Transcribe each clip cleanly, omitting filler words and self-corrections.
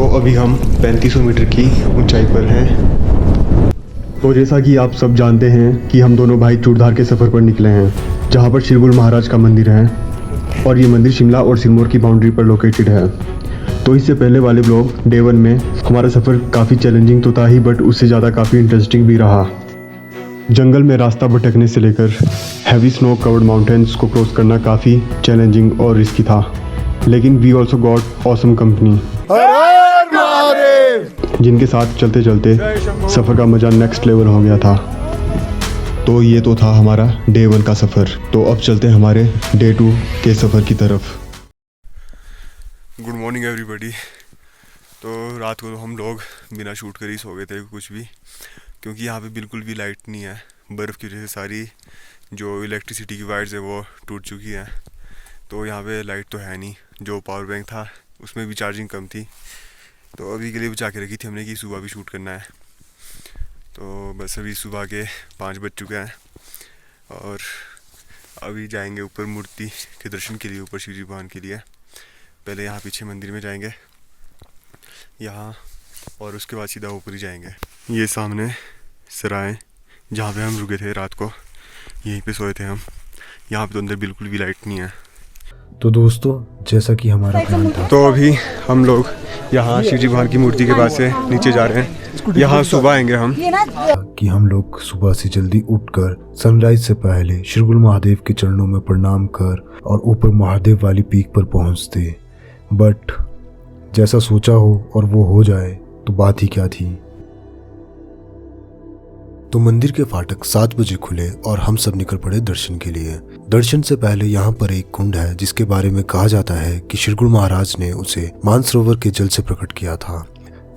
तो अभी हम 3500 मीटर की ऊंचाई पर हैं। तो जैसा कि आप सब जानते हैं कि हम दोनों भाई चूड़धार के सफ़र पर निकले हैं, जहां पर श्री गुरु महाराज का मंदिर है और ये मंदिर शिमला और सिरमौर की बाउंड्री पर लोकेटेड है। तो इससे पहले वाले ब्लॉग डे 1 में हमारा सफ़र काफ़ी चैलेंजिंग तो था ही, बट उससे ज़्यादा काफ़ी इंटरेस्टिंग भी रहा। जंगल में रास्ता भटकने से लेकर हैवी स्नो कवर्ड माउंटेन्स को क्रॉस करना काफ़ी चैलेंजिंग और रिस्की था, लेकिन we also got awesome company, जिनके साथ चलते चलते सफ़र का मज़ा नेक्स्ट लेवल हो गया था। तो ये तो था हमारा डे 1 का सफ़र। तो अब चलते हैं हमारे डे 2 के सफ़र की तरफ। Good morning everybody. तो रात को हम लोग बिना शूट कर ही सो गए थे कुछ भी, क्योंकि यहाँ पे बिल्कुल भी लाइट नहीं है। बर्फ़ की वजह से सारी जो इलेक्ट्रिसिटी की वायर्स है वो टूट चुकी हैं। तो यहाँ पे लाइट तो है नहीं। जो पावर बैंक था उसमें भी चार्जिंग कम थी, तो अभी के लिए बचा के रखी थी हमने कि सुबह भी शूट करना है। तो बस अभी सुबह के 5 बज चुके हैं और अभी जाएंगे ऊपर मूर्ति के दर्शन के लिए, ऊपर शिवजी भगवान के लिए। पहले यहाँ पीछे मंदिर में जाएंगे यहाँ, और उसके बाद सीधा ऊपर ही जाएंगे। ये सामने सराय जहाँ पे हम रुके थे रात को, यहीं पे सोए थे हम। यहाँ पे तो अंदर बिल्कुल भी लाइट नहीं है। तो दोस्तों, जैसा कि हमारा प्लान था, तो अभी हम लोग यहाँ शिवजी भगवान की मूर्ति के पास से नीचे जा रहे हैं। यहाँ सुबह आएंगे हम कि हम लोग सुबह से जल्दी उठकर सनराइज से पहले श्री गुरु महादेव के चरणों में प्रणाम कर और ऊपर महादेव वाली पीक पर पहुँचते। बट जैसा सोचा हो और वो हो जाए तो बात ही क्या थी। तो मंदिर के फाटक 7 बजे खुले और हम सब निकल पड़े दर्शन के लिए। दर्शन से पहले यहाँ पर एक कुंड है जिसके बारे में कहा जाता है कि श्री गुरु महाराज ने उसे मानसरोवर के जल से प्रकट किया था।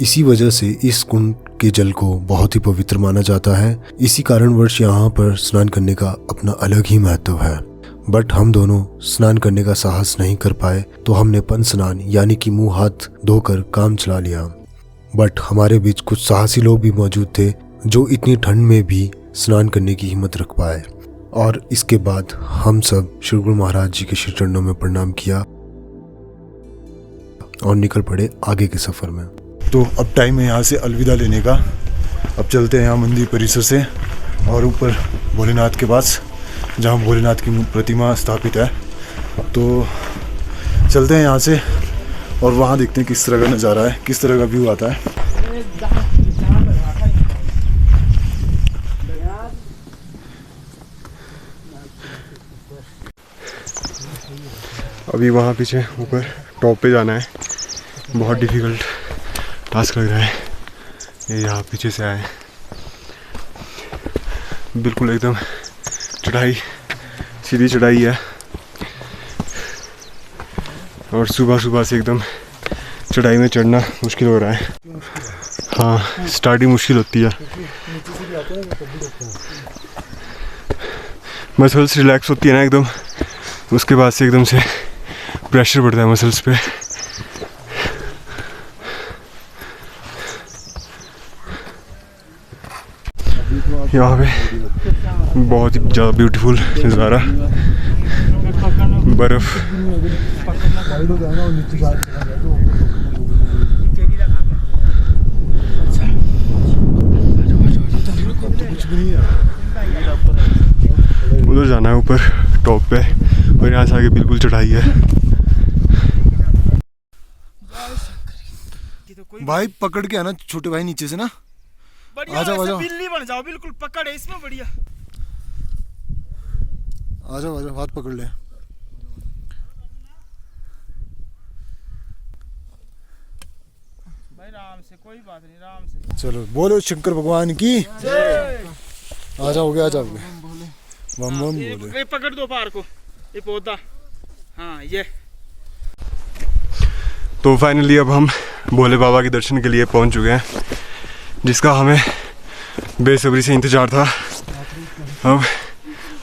इसी वजह से इस कुंड के जल को बहुत ही पवित्र माना जाता है। इसी कारणवश यहाँ पर स्नान करने का अपना अलग ही महत्व है। बट हम दोनों स्नान करने का साहस नहीं कर पाए, तो हमने पंच स्नान यानी कि मुंह हाथ धोकर काम चला लिया। बट हमारे बीच कुछ साहसी लोग भी मौजूद थे जो इतनी ठंड में भी स्नान करने की हिम्मत रख पाए। और इसके बाद हम सब श्री गुरु महाराज जी के श्री चरणों में प्रणाम किया और निकल पड़े आगे के सफर में। तो अब टाइम है यहाँ से अलविदा लेने का। अब चलते हैं यहाँ मंदिर परिसर से और ऊपर भोलेनाथ के पास, जहाँ भोलेनाथ की प्रतिमा स्थापित है। तो चलते हैं यहाँ से और वहाँ देखते हैं किस तरह का नज़ारा है, किस तरह का व्यू आता है। अभी वहाँ पीछे ऊपर टॉप पे जाना है। बहुत डिफ़िकल्ट टास्क लग रहा है। ये यहाँ पीछे से आए, बिल्कुल एकदम चढ़ाई, सीधी चढ़ाई है और सुबह सुबह से एकदम चढ़ाई में चढ़ना मुश्किल हो रहा है। हाँ, स्टार्टिंग मुश्किल होती है। मसल्स रिलैक्स होती है ना एकदम, उसके बाद से एकदम से प्रेशर बढ़ता है मसल्स पे। यहाँ पे बहुत ही ज़्यादा ब्यूटीफुल नज़ारा, बर्फ़। उधर जाना है ऊपर टॉप पे, और यहाँ से आगे बिल्कुल चढ़ाई है। भाई पकड़ के आना छोटे भाई नीचे से ना। बढ़िया, आजा आजा, बिल्ली बन जाओ, बिल्कुल पकड़ है इसमें, बढ़िया। आजा आजा, हाथ पकड़ ले। भाई आराम से, कोई बात नहीं, आराम से। चलो बोलो शंकर भगवान की जय। आजा हो गया, आजा हो गया। बम बम बोले। ये पकड़ दो पार को, ये पौधा। हाँ ये। तो फाइनली अब हम भोले बाबा के दर्शन के लिए पहुंच चुके हैं, जिसका हमें बेसब्री से इंतज़ार था। अब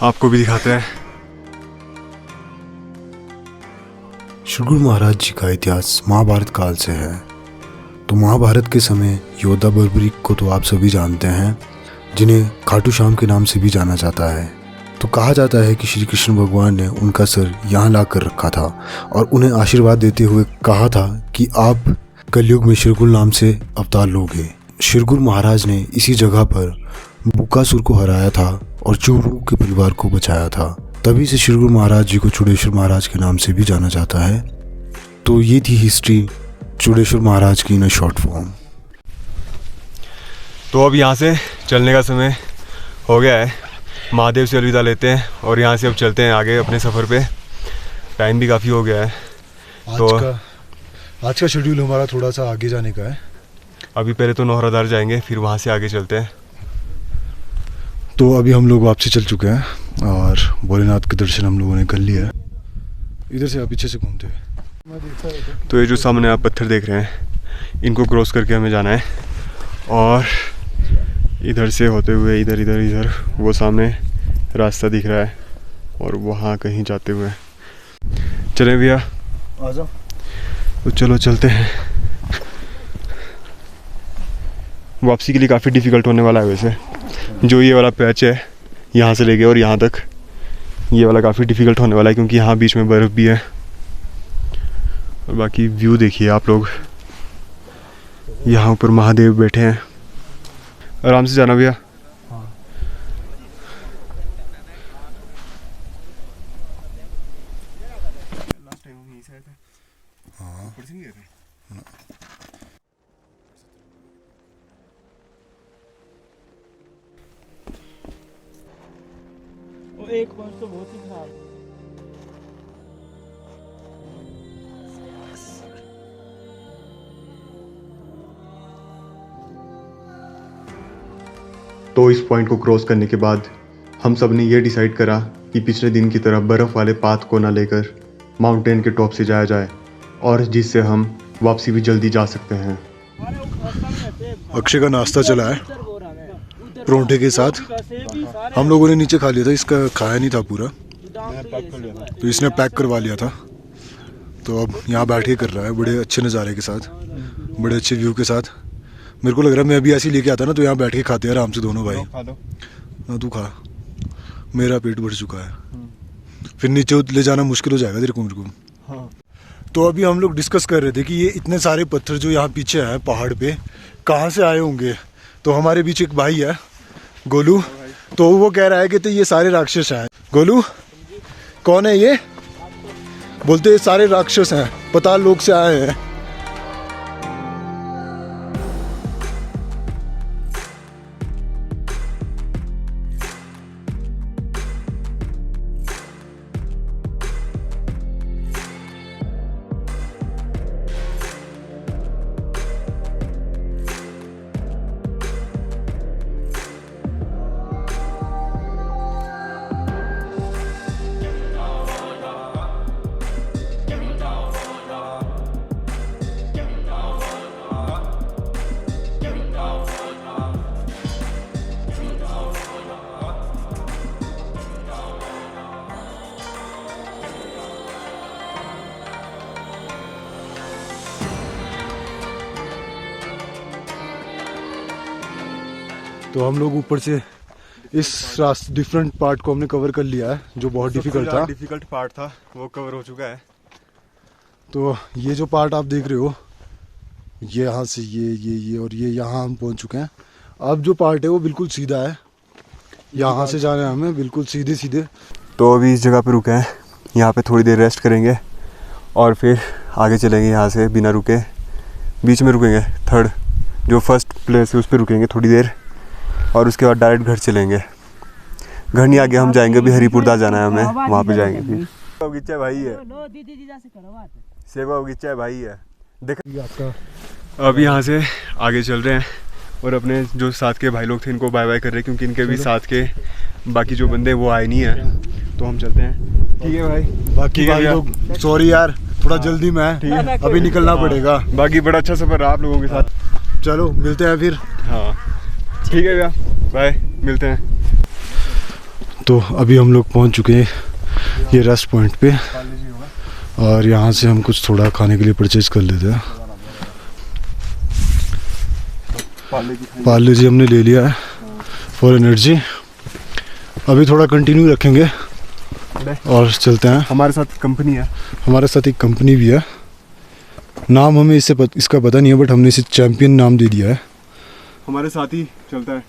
आपको भी दिखाते हैं। श्री गुरु महाराज जी का इतिहास महाभारत काल से है। तो महाभारत के समय योद्धा बर्बरीक को तो आप सभी जानते हैं, जिन्हें खाटू श्याम के नाम से भी जाना जाता है। तो कहा जाता है कि श्री कृष्ण भगवान ने उनका सर यहाँ ला कर रखा था और उन्हें आशीर्वाद देते हुए कहा था कि आप कलयुग में शिरगुल नाम से अवतार लोग हैं। शिरगुल महाराज ने इसी जगह पर बुकासुर को हराया था और चूरू के परिवार को बचाया था। तभी से शिरगुल महाराज जी को चूड़ेश्वर महाराज के नाम से भी जाना जाता है। तो ये थी हिस्ट्री चूड़ेश्वर महाराज की इन शॉर्ट फॉर्म। तो अब यहाँ से चलने का समय हो गया है। महादेव से अलविदा लेते हैं और यहाँ से अब चलते हैं आगे अपने सफ़र पे। टाइम भी काफ़ी हो गया है। आज का शेड्यूल हमारा थोड़ा सा आगे जाने का है। अभी पहले तो नौहरादार जाएंगे, फिर वहाँ से आगे चलते हैं। तो अभी हम लोग वापसी चल चुके हैं और भोलेनाथ के दर्शन हम लोगों ने कर लिया है। इधर से आप पीछे से घूमते हुए तो ये जो सामने आप पत्थर देख रहे हैं, इनको क्रॉस करके हमें जाना है और इधर से होते हुए इधर इधर इधर वो सामने रास्ता दिख रहा है और वहाँ कहीं जाते हुए चलें भैया। आ जाओ। तो चलो चलते हैं। वापसी के लिए काफ़ी डिफ़िकल्ट होने वाला है वैसे। जो ये वाला पैच है यहाँ से लेके और यहाँ तक, ये वाला काफ़ी डिफ़िकल्ट होने वाला है क्योंकि यहाँ बीच में बर्फ़ भी है। और बाकी व्यू देखिए आप लोग, यहाँ ऊपर महादेव बैठे हैं। आराम से जाना भैया। वो एक पॉइंट तो बहुत ही खराब है। तो इस पॉइंट को क्रॉस करने के बाद हम सब ने ये डिसाइड करा कि पिछले दिन की तरह बर्फ़ वाले पाथ को ना लेकर माउंटेन के टॉप से जाया जाए और जिससे हम वापसी भी जल्दी जा सकते हैं। अक्षय का नाश्ता चला है परोंठे के साथ। हम लोगों ने नीचे खा लिया था, इसका खाया नहीं था पूरा, तो इसने पैक करवा लिया था। तो अब यहाँ बैठ के कर रहा है बड़े अच्छे नज़ारे के साथ, बड़े अच्छे व्यू के साथ। मेरे को लग रहा है मैं अभी ऐसे ही लेके आता ना तो यहाँ बैठ के खाते हैं आराम से दोनों भाई। ना तू खा, मेरा पेट भर चुका है, फिर नीचे ले जाना मुश्किल हो जाएगा तेरे को मेरे को। तो अभी हम लोग डिस्कस कर रहे थे कि ये इतने सारे पत्थर जो यहाँ पीछे हैं पहाड़ पे कहाँ से आए होंगे। तो हमारे बीच एक भाई है गोलू, तो वो कह रहा है कि तो ये सारे राक्षस हैं। गोलू कौन है ये? बोलते ये सारे राक्षस हैं, पाताल लोक से आए हैं। तो हम लोग ऊपर से इस रास्ते डिफरेंट पार्ट को हमने कवर कर लिया है जो बहुत डिफिकल्ट था। डिफिकल्ट पार्ट था वो कवर हो चुका है। तो ये जो पार्ट आप देख रहे हो, ये यहाँ से ये और ये यहाँ हम पहुँच चुके हैं। अब जो पार्ट है वो बिल्कुल सीधा है, यहाँ से जाना है हमें बिल्कुल सीधे सीधे। तो अभी इस जगह पे रुके हैं, यहाँ पे थोड़ी देर रेस्ट करेंगे और फिर आगे चलेंगे यहाँ से बिना रुके। बीच में रुकेंगे, थर्ड जो फर्स्ट प्लेस है उस पर रुकेंगे थोड़ी देर और उसके बाद डायरेक्ट घर चलेंगे। घर नहीं आगे हम जाएंगे, अभी हरिपुरदास जाना है हमें, वहाँ पे जाएंगे। फिर बगीचा भाई है, सेवा बगीचा भाई है देख आपका। अब यहाँ से आगे चल रहे हैं और अपने जो साथ के भाई लोग थे इनको बाय बाय कर रहे हैं क्योंकि इनके भी साथ के बाकी जो बंदे वो आए नहीं है। तो हम चलते हैं। ठीक है भाई, बाकी भाई लोग सॉरी यार थोड़ा जल्दी में है, अभी निकलना पड़ेगा। बाकी बड़ा अच्छा सफर रहा आप लोगों के साथ। चलो मिलते हैं फिर। हाँ ठीक है भैया, बाय, मिलते हैं। तो अभी हम लोग पहुंच चुके हैं ये रेस्ट पॉइंट पे और यहाँ से हम कुछ थोड़ा खाने के लिए परचेज कर लेते हैं। पार्ले जी हमने ले लिया है फॉर एनर्जी। अभी थोड़ा कंटिन्यू रखेंगे और चलते हैं। हमारे साथ कंपनी है, हमारे साथ एक कंपनी भी है नाम हमें इसका पता नहीं है, बट हमने इसे चैंपियन नाम दे दिया है। हमारे साथ ही चलता है।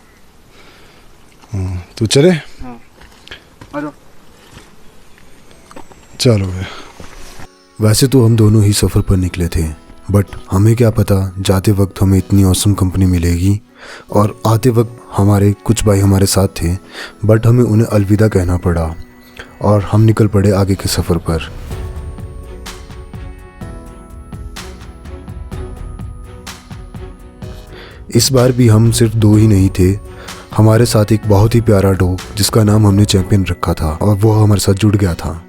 तो चले, हाँ आ जाओ। चलो भाई। वैसे तो हम दोनों ही सफ़र पर निकले थे, बट हमें क्या पता जाते वक्त हमें इतनी औसम कंपनी मिलेगी, और आते वक्त हमारे कुछ भाई हमारे साथ थे, बट हमें उन्हें अलविदा कहना पड़ा और हम निकल पड़े आगे के सफ़र पर। इस बार भी हम सिर्फ दो ही नहीं थे, हमारे साथ एक बहुत ही प्यारा डॉग जिसका नाम हमने चैंपियन रखा था, और वो हमारे साथ जुड़ गया था।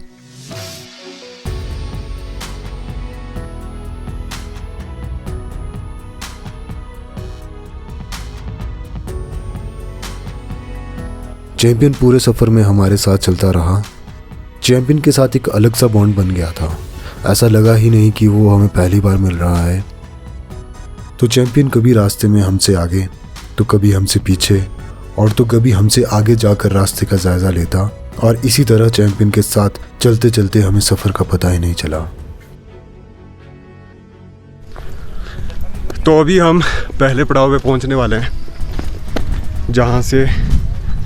चैंपियन पूरे सफ़र में हमारे साथ चलता रहा। चैंपियन के साथ एक अलग सा बॉन्ड बन गया था, ऐसा लगा ही नहीं कि वो हमें पहली बार मिल रहा है। तो चैंपियन कभी रास्ते में हमसे आगे, तो कभी हमसे पीछे, और तो कभी हमसे आगे जाकर रास्ते का जायज़ा लेता, और इसी तरह चैंपियन के साथ चलते चलते हमें सफ़र का पता ही नहीं चला। तो अभी हम पहले पड़ाव पे पहुंचने वाले हैं, जहाँ से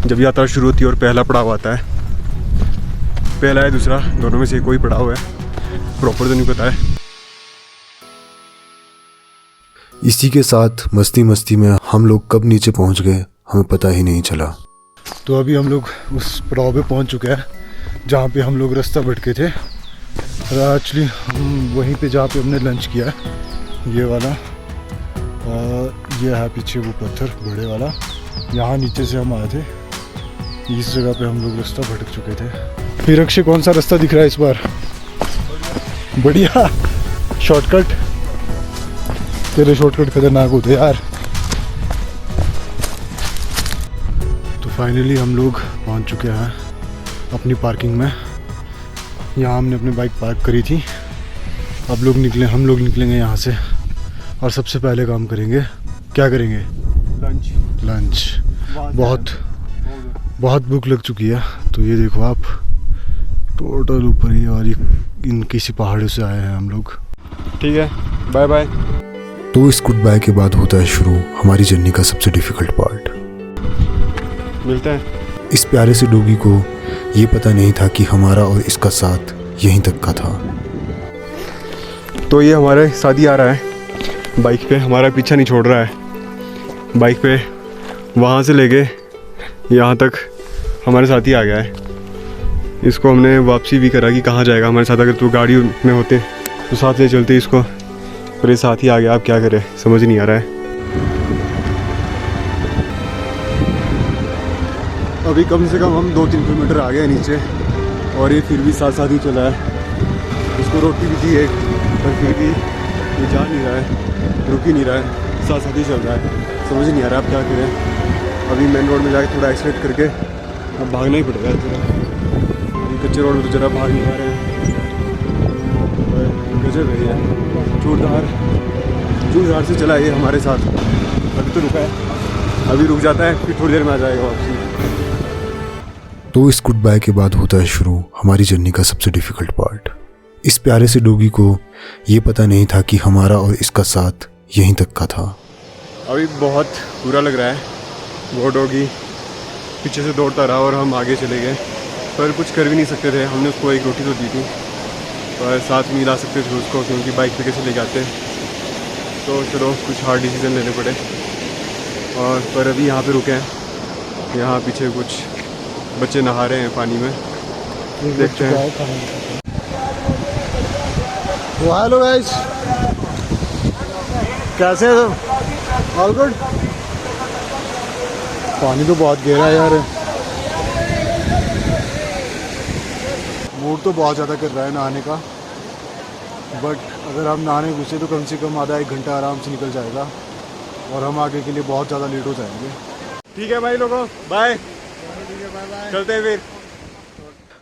जब यात्रा शुरू होती है और पहला पड़ाव आता है। पहला है दूसरा, दोनों में से कोई पड़ाव है, प्रॉपर तो नहीं पता है। इसी के साथ मस्ती मस्ती में हम लोग कब नीचे पहुंच गए हमें पता ही नहीं चला। तो अभी हम लोग उस पड़ाव पे पहुंच चुके हैं जहाँ पे हम लोग रास्ता भटके थे। एक्चुअली हम वहीं पे जहाँ पे हमने लंच किया है, ये वाला, और ये है पीछे वो पत्थर बड़े वाला, यहाँ नीचे से हम आए थे। इस जगह पे हम लोग रास्ता भटक चुके थे। फिर अक्षय कौन सा रास्ता दिख रहा है इस बार? बढ़िया शॉर्टकट। तेरे शॉर्टकट खतरनाक होते यार। तो फाइनली हम लोग पहुंच चुके हैं अपनी पार्किंग में। यहाँ हमने अपनी बाइक पार्क करी थी। हम लोग निकलेंगे यहाँ से, और सबसे पहले काम करेंगे, क्या करेंगे? लंच। बहुत भूख लग चुकी है। तो ये देखो आप, टोटल ऊपर ही, और इन किसी पहाड़ों से आए हैं हम लोग। ठीक है, बाय बाय। तो इस गुड बाय के बाद होता है शुरू हमारी जर्नी का सबसे डिफ़िकल्ट पार्ट। मिलते हैं। इस प्यारे से डॉगी को ये पता नहीं था कि हमारा और इसका साथ यहीं तक का था। तो ये हमारे साथ ही आ रहा है बाइक पे, हमारा पीछा नहीं छोड़ रहा है बाइक पे। वहाँ से लेके यहाँ तक हमारे साथ ही आ गया है। इसको हमने वापसी भी करा कि कहाँ जाएगा हमारे साथ, अगर तू गाड़ी में होते तो साथ ले चलते इसको, पर ये साथ ही आ गया। आप क्या करें, समझ नहीं आ रहा है। अभी कम से कम हम 2-3 किलोमीटर आ गए नीचे, और ये फिर भी साथ साथ ही चला है। इसको रोटी भी दी एक, पर फिर भी ये जा नहीं रहा है, रुक ही नहीं रहा है, साथ साथ ही चल रहा है। समझ नहीं आ रहा आप क्या करें। अभी मेन रोड में जाके थोड़ा एक्सीलेट करके अब भागना ही पड़ेगा। अभी कच्चे रोड में तो जरा भाग नहीं पा रहे हैं। गजब है ये, जोरदार से चला ये हमारे साथ। अभी तो रुका है, अभी रुक जाता है, फिर थोड़ी देर में आ जाएगा वापसी। तो इस गुड बाय के बाद होता है शुरू हमारी जर्नी का सबसे डिफ़िकल्ट पार्ट। इस प्यारे से डॉगी को ये पता नहीं था कि हमारा और इसका साथ यहीं तक का था। अभी बहुत बुरा लग रहा है। वो डॉगी पीछे से दौड़ता रहा और हम आगे चले गए, पर कुछ कर भी नहीं सकते थे। हमने उसको एक रोटी तो दी थी, पर साथ में मिला सकते थे उसको, क्योंकि बाइक पे कैसे ले जाते। तो चलो कुछ हार्ड डिसीजन लेने पड़े, और पर अभी यहाँ पे रुके हैं। यहाँ पीछे कुछ बच्चे नहा रहे हैं पानी में, देखते हैं। हेलो गाइस, कैसे हो? All good. पानी तो बहुत गहरा है यार। मूड तो बहुत ज़्यादा कर रहा है नहाने का, बट अगर हम नहाने घुसे तो कम से कम आधा 1 घंटा आराम से निकल जाएगा, और हम आगे के लिए बहुत ज़्यादा लेट हो जाएंगे। ठीक है भाई लोगों, बाय। चलते हैं फिर।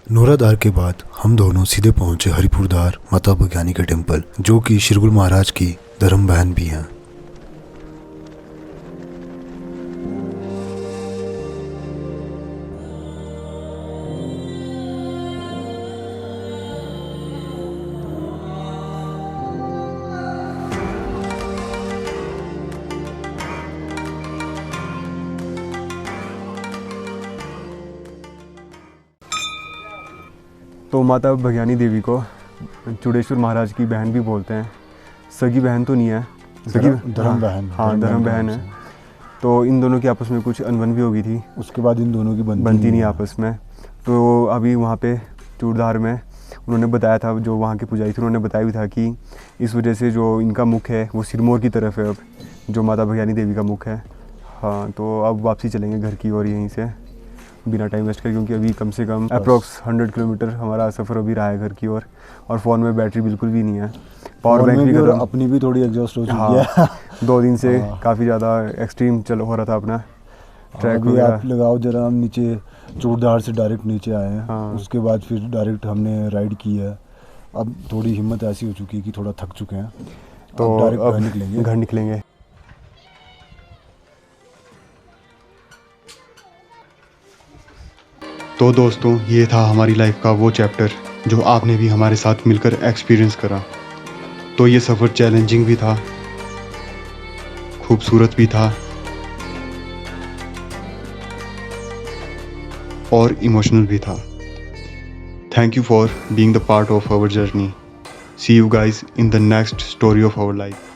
नोरादार के बाद हम दोनों सीधे पहुंचे हरिपुरदार माता भज्ञानी के टेम्पल, जो कि शिरगुल महाराज की धर्म बहन भी हैं। तो माता भगयानी देवी को चूड़ेश्वर महाराज की बहन भी बोलते हैं। सगी बहन तो नहीं है, सगी धर्म बहन। हाँ धर्म बहन है। तो इन दोनों की आपस में कुछ अनबन भी हो गई थी, उसके बाद इन दोनों की बनती नहीं आपस में। तो अभी वहाँ पे चूड़धार में उन्होंने बताया था, जो वहाँ के पुजारी थे उन्होंने बताया भी था कि इस वजह से जो इनका मुख है वो सिरमौर की तरफ है, अब जो माता भगयानी देवी का मुख है। हाँ, तो अब वापसी चलेंगे घर की ओर यहीं से बिना टाइम वेस्ट कर, क्योंकि अभी कम से कम अप्रॉक्स 100 किलोमीटर हमारा सफ़र अभी रहा है घर की ओर, और फ़ोन में बैटरी बिल्कुल भी नहीं है, पावर बैंक भी खत्म, अपनी भी थोड़ी एग्जॉस्ट हो चुकी हाँ, है। 2 दिन से काफ़ी ज़्यादा एक्सट्रीम चल हो रहा था अपना ट्रैक अभी आप लगाओ जरा, हम नीचे चूड़धार से डायरेक्ट नीचे आए हैं। हाँ। उसके बाद फिर डायरेक्ट हमने राइड की है। अब थोड़ी हिम्मत ऐसी हो चुकी है कि थोड़ा थक चुके हैं, तो अब डायरेक्ट अब घर निकलेंगे। घर निकलेंगे। तो दोस्तों, ये था हमारी लाइफ का वो चैप्टर जो आपने भी हमारे साथ मिलकर एक्सपीरियंस करा। तो ये सफ़र चैलेंजिंग भी था, खूबसूरत भी था और इमोशनल भी था। Thank you for being the part of our journey. See you guys in the next story of our life.